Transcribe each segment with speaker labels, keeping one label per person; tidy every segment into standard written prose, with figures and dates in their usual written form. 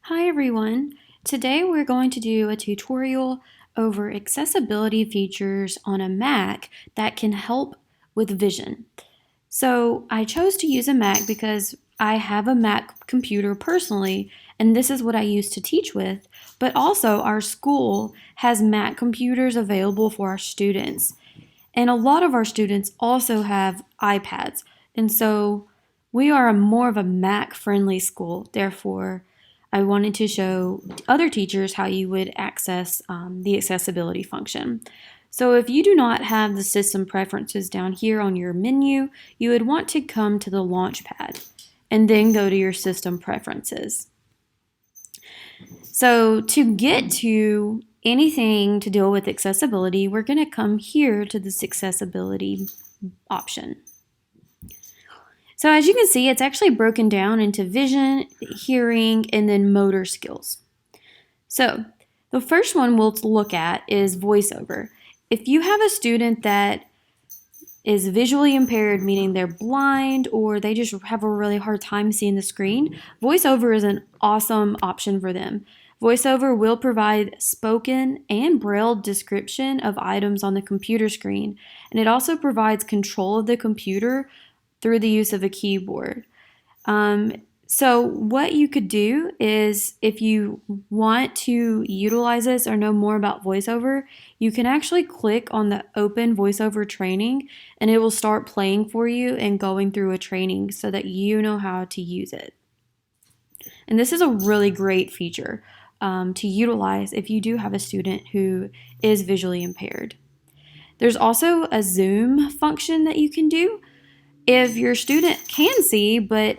Speaker 1: Hi everyone. Today we're going to do a tutorial over accessibility features on a Mac that can help with vision. So I chose to use a Mac because I have a Mac computer personally, and this is what I use to teach with, but also our school has Mac computers available for our students. And a lot of our students also have iPads. And so we are more of a Mac friendly school. Therefore, I wanted to show other teachers how you would access the accessibility function. So if you do not have the system preferences down here on your menu, you would want to come to the Launchpad and then go to your system preferences. So to get to anything to deal with accessibility, we're going to come here to this accessibility option. So as you can see, it's actually broken down into vision, hearing, and then motor skills. So the first one we'll look at is voiceover. If you have a student that is visually impaired, meaning they're blind or they just have a really hard time seeing the screen, voiceover is an awesome option for them. VoiceOver will provide spoken and braille description of items on the computer screen, and it also provides control of the computer through the use of a keyboard. So what you could do is, if you want to utilize this or know more about VoiceOver, you can actually click on the Open VoiceOver training and it will start playing for you and going through a training so that you know how to use it. And this is a really great feature to utilize if you do have a student who is visually impaired. There's also a zoom function that you can do. If your student can see but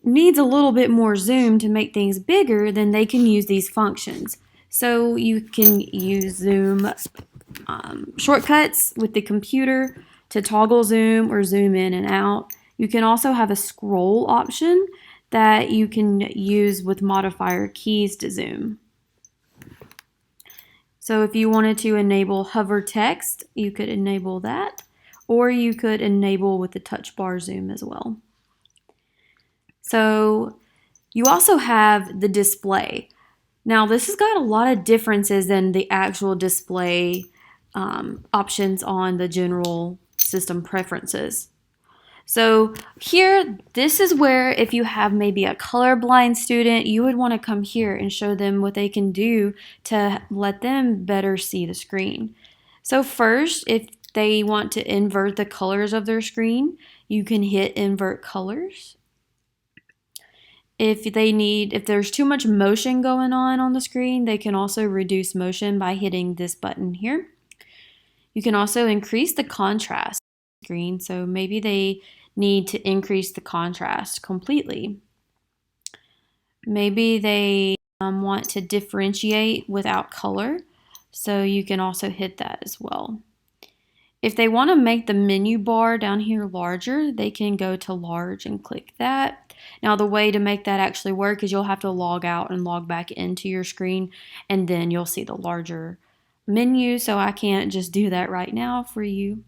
Speaker 1: needs a little bit more zoom to make things bigger, then they can use these functions. So you can use zoom shortcuts with the computer to toggle zoom or zoom in and out. You can also have a scroll option that you can use with modifier keys to zoom. So if you wanted to enable hover text, you could enable that, or you could enable with the touch bar zoom as well. So you also have the display. Now this has got a lot of differences than the actual display options on the general system preferences. So here, this is where if you have maybe a colorblind student, you would want to come here and show them what they can do to let them better see the screen. So first, if they want to invert the colors of their screen, you can hit invert colors. If there's too much motion going on the screen, they can also reduce motion by hitting this button here. You can also increase the contrast of the screen, so maybe they need to increase the contrast completely. Maybe they want to differentiate without color, so you can also hit that as well. If they want to make the menu bar down here larger, they can go to large and click that. Now the way to make that actually work is you'll have to log out and log back into your screen, and then you'll see the larger menu, so I can't just do that right now for you.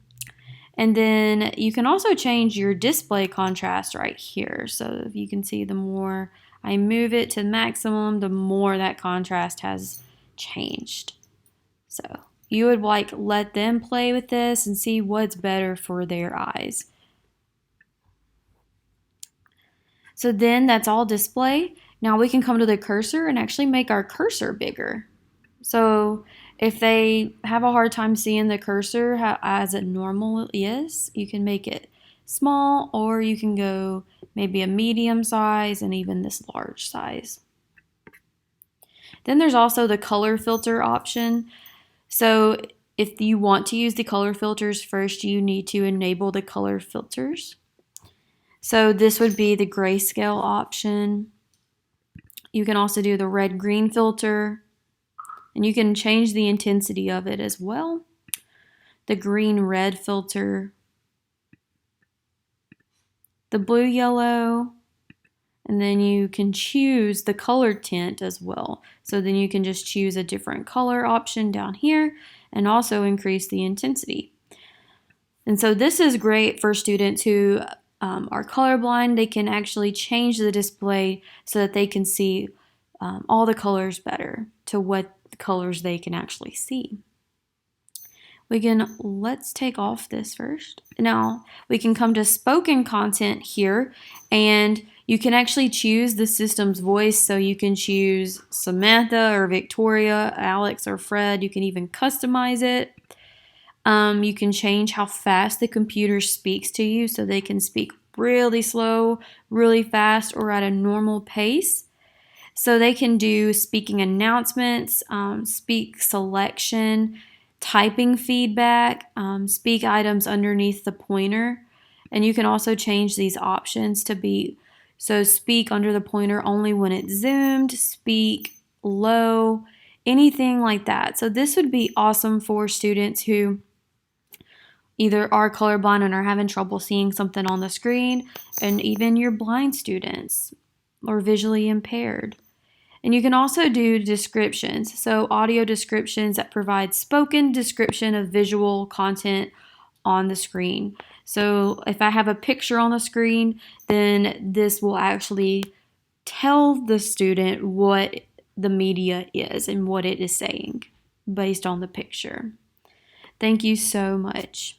Speaker 1: And then you can also change your display contrast right here. So if you can see, the more I move it to maximum, the more that contrast has changed. So you would let them play with this and see what's better for their eyes. So then that's all display. Now we can come to the cursor and actually make our cursor bigger. So if they have a hard time seeing the cursor as it normal is, you can make it small, or you can go maybe a medium size and even this large size. Then there's also the color filter option. So if you want to use the color filters first, you need to enable the color filters. So this would be the grayscale option. You can also do the red-green filter, and you can change the intensity of it as well. The green-red filter, the blue-yellow, and then you can choose the color tint as well. So then you can just choose a different color option down here and also increase the intensity. And so this is great for students who are colorblind. They can actually change the display so that they can see all the colors better to what colors they can actually see. Let's take off this first. Now we can come to spoken content here, and you can actually choose the system's voice. So you can choose Samantha or Victoria, Alex or Fred. You can even customize it. You can change how fast the computer speaks to you, so they can speak really slow, really fast, or at a normal pace. So they can do speaking announcements, speak selection, typing feedback, speak items underneath the pointer. And you can also change these options to be, so speak under the pointer only when it's zoomed, speak low, anything like that. So this would be awesome for students who either are colorblind and are having trouble seeing something on the screen, and even your blind students or visually impaired. And you can also do descriptions, so audio descriptions that provide spoken description of visual content on the screen. So if I have a picture on the screen, then this will actually tell the student what the media is and what it is saying based on the picture. Thank you so much.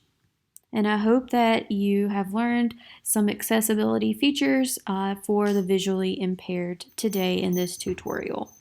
Speaker 1: And I hope that you have learned some accessibility features for the visually impaired today in this tutorial.